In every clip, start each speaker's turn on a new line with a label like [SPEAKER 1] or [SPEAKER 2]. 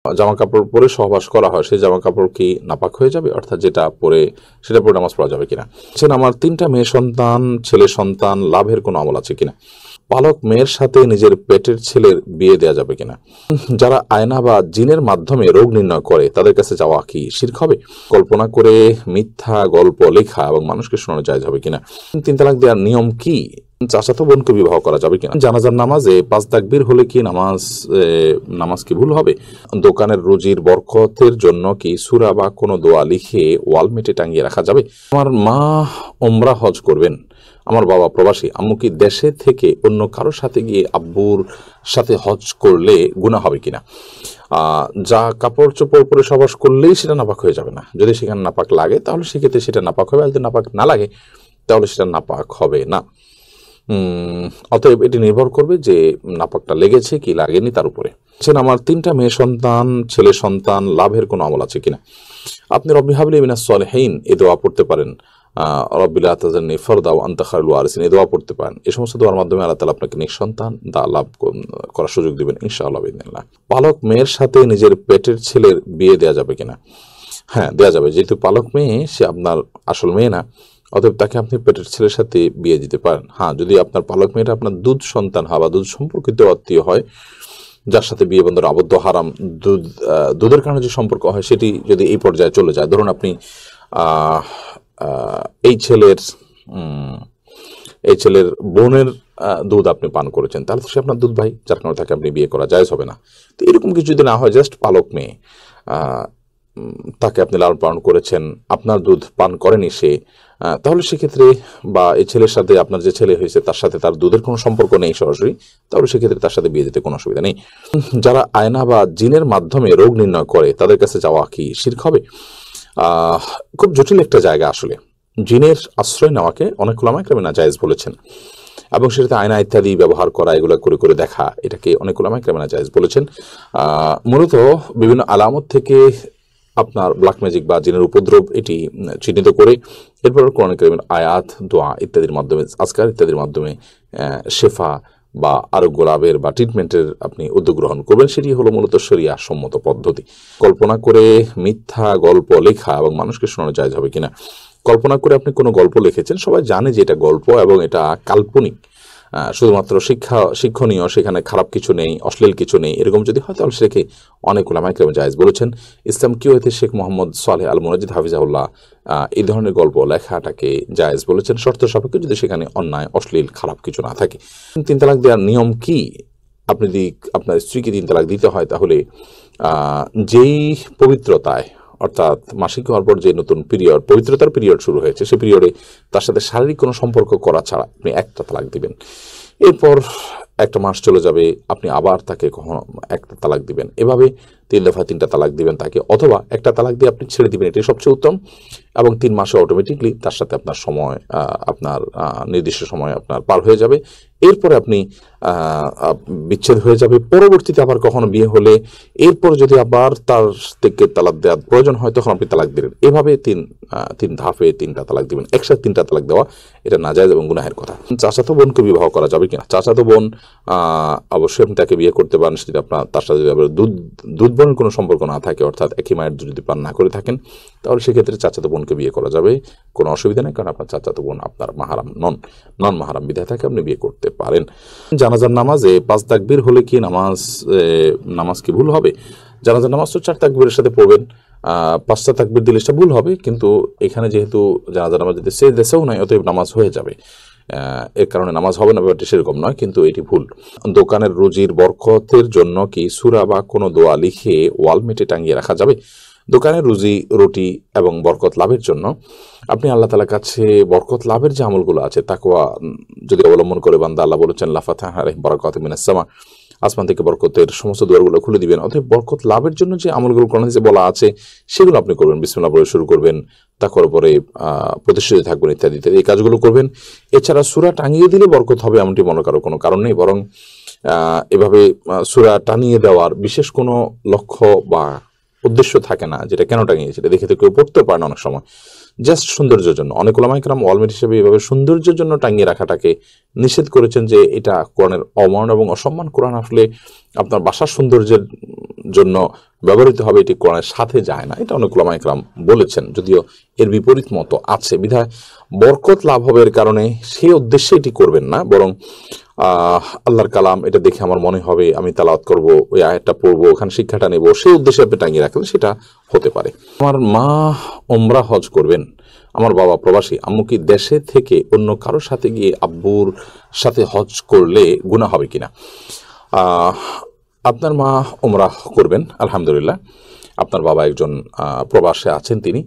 [SPEAKER 1] জামা কাপড় পরে সহবাস করা হয়, সেই জামা কাপড় কি নাপাক হয়ে যাবে? অর্থাৎ যেটা পরে সেটা পরে নামাজ পড়া যাবে কিনা। আমার 3টা মেয়ে সন্তান, ছেলে সন্তান লাভের কোনো আমল আছে কিনা। পালক মেয়ের সাথে নিজের পেটের ছেলের বিয়ে দেওয়া যাবে কিনা। যারা আয়না বা জিনের মাধ্যমে রোগ নির্ণয় করে তাদের কাছে যাওয়া কি শিরক হবে? কল্পনা করে মিথ্যা গল্প লেখা এবং মানুষকে শোনানো জায়েজ হবে কিনা। 3 তালাক দেওয়ার নিয়ম কি? চাচাতো বোনকে বিবাহ করা যাবে কিনা। জানাজার নামাজে 5 তাকবীর হলে কি নামাজ কি ভুল হবে? দোকানের রুজির বরকতের জন্য কি সূরা বা কোনো দোয়া লিখে ওয়ালমেটে টাঙিয়ে রাখা যাবে? আমার মা ওমরা হজ করবেন, আমার বাবা প্রবাসী, আম্মু কি দেশে থেকে অন্য কারোর সাথে গিয়ে আব্বুর সাথে হজ করলে গুনাহ হবে কিনা। যা কাপড় চোপড় পরে সহবাস করলেই সেটা নাপাক হয়ে যাবে না। যদি সেখানে নাপাক লাগে তাহলে সেক্ষেত্রে সেটা নাপাক হবে, আর যদি নাপাক না লাগে তাহলে সেটা নাপাক হবে না। অতএব এটি নির্ভর করবে যে নাপাকটা লেগেছে কি লাগেনি তার উপরে। আমার 3টা মেয়ে সন্তান, ছেলে সন্তান লাভের কোনো আমল আছে কিনা। আপনি রব্বি হাবলি মিনাস সলিহিন এই দোয়া পড়তে পারেন, রব্বি লা তাযারনি ফারদা ওয়া আনতা খায়রুল ওয়ারিসিন এই দোয়া পড়তে পারেন। এই সমস্ত দোয়ার মাধ্যমে আল্লাহ তাআলা আপনাকে নিঃসন্তান লাভ করার সুযোগ দিবেন ইনশাআল্লাহ বিইذنিল্লাহ। পালক মেয়ের সাথে নিজের পেটের ছেলের বিয়ে দেওয়া যাবে কিনা। হ্যাঁ, দেওয়া যাবে। যেহেতু পালক মেয়ে, সে আপনার আসল মেয়ে না, অতএব তাকে আপনি পেটের ছেলের সাথে বিয়ে দিতে পারেন। হ্যাঁ, যদি আপনার পালক মেয়েটা আপনার দুধ সন্তান হয় বা দুধ সম্পর্কিত আত্মীয় হয়, যার সাথে বিয়ে বন্ধন আবদ্ধ হারাম, দুধের কারণে যে সম্পর্ক হয় সেটি যদি এই পর্যায়ে চলে যায়, ধরুন আপনি এই ছেলের বোনের দুধ আপনি পান করেছেন, তাহলে তো সে আপনার দুধ ভাই, যার কারণে তাকে আপনি বিয়ে করা জায়েজ হবে না। তো এরকম কিছু যদি না হয়, জাস্ট পালক মেয়ে, তাকে আপনি লালন পালন করেছেন, আপনার দুধ পান করেনি সে, তাহলে সেক্ষেত্রে, বা এই ছেলের সাথে আপনার যে ছেলে হয়েছে তার সাথে তার দুধের কোনো সম্পর্ক নেই সরাসরি, তাহলে সেক্ষেত্রে তার সাথে বিয়ে দিতে কোনো অসুবিধা নেই। যারা আয়না বা জিনের মাধ্যমে রোগ নির্ণয় করে তাদের কাছে যাওয়া কি শিরক হবে? খুব জটিল একটা জায়গা আসলে। জিনের আশ্রয় নেওয়াকে অনেক উলামা কেরাম নাজায়েজ বলেছেন, এবং সেটাতে আয়না ইত্যাদি ব্যবহার করা, এগুলো করে করে দেখা, এটাকে অনেক উলামা কেরাম নাজায়েজ বলেছেন। মূলত বিভিন্ন আলামত থেকে আপনার ব্ল্যাক ম্যাজিক বা জিনের উপদ্রব এটি চিহ্নিত করে এরপর কোরআন কারীমের আয়াত, দোয়া ইত্যাদির মাধ্যমে, আজকার ইত্যাদির মাধ্যমে শেফা বা আরোগ্য লাভের বা ট্রিটমেন্টের আপনি উদ্যোগ গ্রহণ করবেন। সেটি হলো মূলত শরিয়া সম্মত পদ্ধতি। কল্পনা করে মিথ্যা গল্প লেখা এবং মানুষকে শোনানো জায়েজ হবে কিনা। কল্পনা করে আপনি কোনো গল্প লিখেছেন, সবাই জানে যে এটা গল্প এবং এটা কাল্পনিক, শুধুমাত্র শিক্ষণীয়, সেখানে খারাপ কিছু নেই, অশ্লীল কিছু নেই, এরকম যদি হয় তাহলে সেটাকে অনেক উলামা কেরাম জায়েজ বলেছেন। ইসলাম কিউ হইতে শেখ মোহাম্মদ সালেহ আল মুনাজ্জিদ হাফিজাহুল্লাহ এই ধরনের গল্প লেখাটাকে জায়েজ বলেছেন, শর্ত সাপেক্ষে যদি সেখানে অন্যায়, অশ্লীল, খারাপ কিছু না থাকে। 3 তালাক দেওয়ার নিয়ম কি? আপনি যদি আপনার স্ত্রীকে 3 তালাক দিতে হয়, তাহলে যেই পবিত্রতায়, অর্থাৎ মাসিক হওয়ার পর যে নতুন পিরিয়ড, পবিত্রতার পিরিয়ড শুরু হয়েছে, সেই পিরিয়ডে তার সাথে শারীরিক কোনো সম্পর্ক করা ছাড়া আপনি একটা তালাক দিবেন। এরপর 1 মাস চলে যাবে, আপনি আবার তাকে কখনো একটা তালাক দিবেন। এভাবে 3 দফা 3টা তালাক দিবেন তাকে, অথবা একটা তালাক দিয়ে আপনি ছেড়ে দিবেন, এটাই সবচেয়ে উত্তম। এবং 3 মাসে অটোমেটিকলি তার সাথে আপনার সময়, আপনার নির্দিষ্ট সময় আপনার পার হয়ে যাবে। এরপরে আপনি বিচ্ছেদ হয়ে যাবে। পরবর্তীতে আবার কখনো বিয়ে হলে এরপর যদি আবার তার থেকে তালাক দেওয়ার প্রয়োজন হয়, তখন আপনি তালাক দিলেন। এভাবে 3 ধাপে 3টা তালাক দিবেন। একসাথে 3টা তালাক দেওয়া এটা নাজায়েজ এবং গুনাহের কথা। চাচাতো বোনকে বিবাহ করা যাবে কিনা। চাচাতো বোন অবশ্যই আপনি তাকে বিয়ে করতে পারেন, সেটা আপনার তার সাথে যদি দুধ বোনের কোনো সম্পর্ক না থাকে, অর্থাৎ একই মায়ের দুধ যদি পান না করে থাকেন, তাহলে সেক্ষেত্রে চাচাতো বোনকে বিয়ে করা যাবে, কোনো অসুবিধা নেই, কারণ আপনার চাচাতো বোন আপনার মাহারাম নন মাহারাম বিধায় থাকে আপনি বিয়ে করতে পারেন। জানাজার নামাজে 5 তাকবীর হলে কি নামাজ কি ভুল হবে? জানাজার নামাজ তো 4 তাকবীরের সাথে পড়বেন, 5টা তাকবীর দিলে সেটা ভুল হবে, কিন্তু এখানে যেহেতু জানাজার নামাজ যদি সেজদাও নাই, অতএব নামাজ হয়ে যাবে, এর কারণে নামাজ হবে না, ব্যাপারটি সেরকম নয়, কিন্তু এটি ভুল। দোকানের রুজির বরকতের জন্য কি সূরা বা কোনো দোয়া লিখে ওয়ালমেটে টাঙিয়ে রাখা যাবে? দোকানের রুটি এবং বরকত লাভের জন্য আপনি আল্লাহ তাআলার কাছে বরকত লাভের যে আমলগুলো আছে, তাকওয়া যদি অবলম্বন করে বান্দা, আল্লাহ বলেছেন লা ফাতাহা আলাইহিম বারাকাতুম মিনাস সামা, আসমান থেকে বরকতের সমস্ত দুয়ারগুলো খুলে দিবেন। অতএব বরকত লাভের জন্য যে আমলগুলো কোরআনে হাদিসে বলা আছে সেগুলো আপনি করবেন, বিসমিল্লাহ বলে শুরু করবেন, তাকওয়ার উপরে প্রতিষ্ঠিত থাকবেন, ইত্যাদি ইত্যাদি এই কাজগুলো করবেন। এছাড়া সূরা টাঙিয়ে দিলে বরকত হবে এমনটি মনে করার কোনো কারণ নেই, বরং এভাবে সূরা টানিয়ে দেওয়ার বিশেষ কোনো লক্ষ্য বা উদ্দেশ্য থাকে না, যেটা কেন টাঙিয়েছে এটা দেখে তো কেউ পড়তে পারে না অনেক সময়, জাস্ট সৌন্দর্যের জন্য। অনেক ওলামায়ে কেরাম ওয়ালমেট হিসেবে এভাবে সৌন্দর্যের জন্য টাঙিয়ে রাখাটাকে নিষেধ করেছেন যে এটা কোরআনের অমান এবং অসম্মান। কোরআন আসলে আপনার বাসার সৌন্দর্যের জন্য ব্যবহৃত হবে, এটি কোরআনের সাথে যায় না, এটা অনেক ওলামায়ে কেরাম বলেছেন, যদিও এর বিপরীত মত আছে। বিধায় বরকত লাভ হবে এর কারণে সেই উদ্দেশ্যে এটি করবেন না, বরং আল্লাহর কালাম এটা দেখে আমার মনে হবে আমি তালাওয়াত করব, ওই আয়াতটা পড়বো, ওখানে শিক্ষাটা নেব, সেই উদ্দেশ্যে আপনি টাঙিয়ে রাখলেন, সেটা হতে পারে। আমার মা ওমরা হজ করবেন, আমার বাবা প্রবাসী, আম্মু কি দেশে থেকে অন্য কারোর সাথে গিয়ে আব্বুর সাথে হজ করলে গুনাহ হবে কিনা? আপনার মা ওমরা করবেন, আলহামদুলিল্লাহ। আপনার বাবা একজন প্রবাসে আছেন তিনি,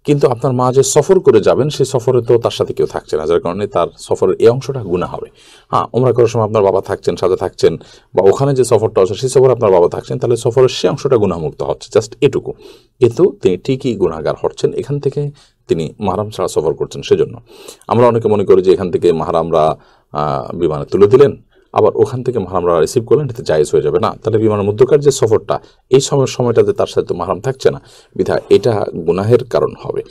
[SPEAKER 1] কিন্তু আপনার মা যে সফর করে যাবেন সেই সফরে তো তার সাথে কেউ থাকছে না, যার কারণে তার সফরের এই অংশটা গুনাহ হবে। হ্যাঁ, ওমরা করার সময় আপনার বাবা থাকছেন, সাথে থাকছেন, বা ওখানে যে সফরটা আছে সেই সফরে আপনার বাবা থাকছেন, তাহলে সফরের সেই অংশটা গুনাহমুক্ত হচ্ছে, জাস্ট এটুকু। কিন্তু তিনি ঠিকই গুনাহগার হচ্ছেন, এখান থেকে তিনি মাহরাম ছাড়া সফর করছেন। সেজন্য আমরা অনেকে মনে করি যে এখান থেকে মাহরামরা বিমানে তুলে দিলেন, আবার ওখান থেকে মাহরামরা রিসিভ করলেন, এতে জায়েজ হয়ে যাবে না। তাহলে বিমানের মধ্যকার যে সফরটা, এই সময়টাতে তার সাথে তো মাহরাম থাকছে না, বিধায় এটা গুনাহের কারণ হবে।